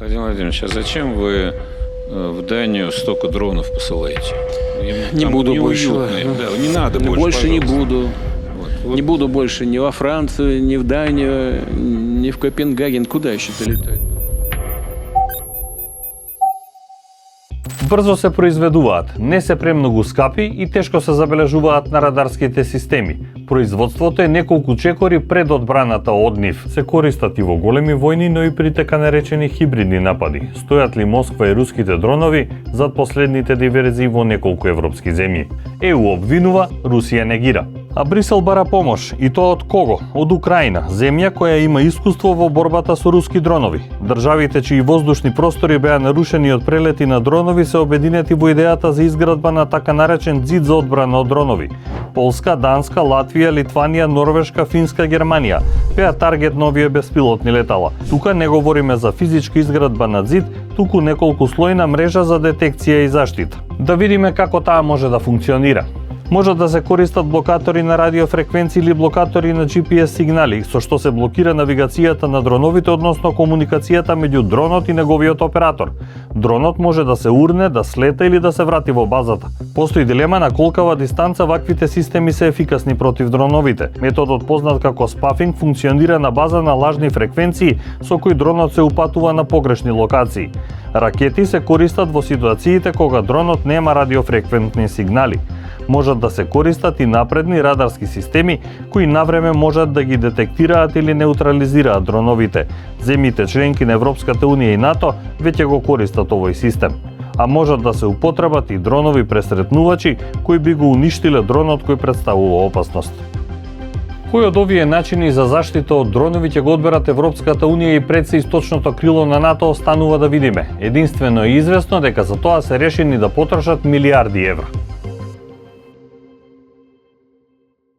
Владимир Владимирович, а зачем вы в Данию столько дронов посылаете? Не буду больше. Да, не надо больше. Больше не буду. Вот. Не буду больше ни во Францию, ни в Данию, ни в Копенгаген. Куда еще-то летать? Брзо се произведуваат, не се премногу скапи и тешко се забележуваат на радарските системи. Производството е неколку чекори пред одбраната од нив. Се користат и во големи војни, но и при така наречени хибридни напади. Стојат ли Москва и руските дронови зад последните диверзии во неколку европски земји? ЕУ обвинува, Русија негира. А Брисел бара помош, и тоа од кого? Од Украина, земја која има искуство во борбата со руски дронови. Државите чии воздушни простори беа нарушени од прелети на дронови се обединети во идејата за изградба на така наречен ѕид за одбрана од дронови. Полска, Данска, Латвија, Литванија, Норвешка, Финска, Германија беа таргет на овие беспилотни летала. Тука не говориме за физичка изградба на ѕид, туку неколку слојна мрежа за детекција и заштита. Да видиме како таа може да функционира. Можат да се користат блокатори на радиофреквенции или блокатори на GPS сигнали, со што се блокира навигацијата на дроновите, односно комуникацијата меѓу дронот и неговиот оператор. Дронот може да се урне, да слета или да се врати во базата. Постои дилема на колкава дистанца ваквите системи се ефикасни против дроновите. Методот познат како спафинг функционира на база на лажни фреквенции со кои дронот се упатува на погрешни локации. Ракети се користат во ситуациите кога дронот нема радиофреквентни сигнали. Можат да се користат и напредни радарски системи кои навреме можат да ги детектираат или неутрализираат дроновите. Земјите членки на Европската Унија и НАТО веќе го користат овој систем. А можат да се употребат и дронови пресретнувачи кои би го уништиле дронот кој представува опасност. Кој од овие начини за заштита од дронови ќе го одберат Европската Унија и пред се источното крило на НАТО останува да видиме. Единствено е известно дека за тоа се решени да потрошат милиарди евра.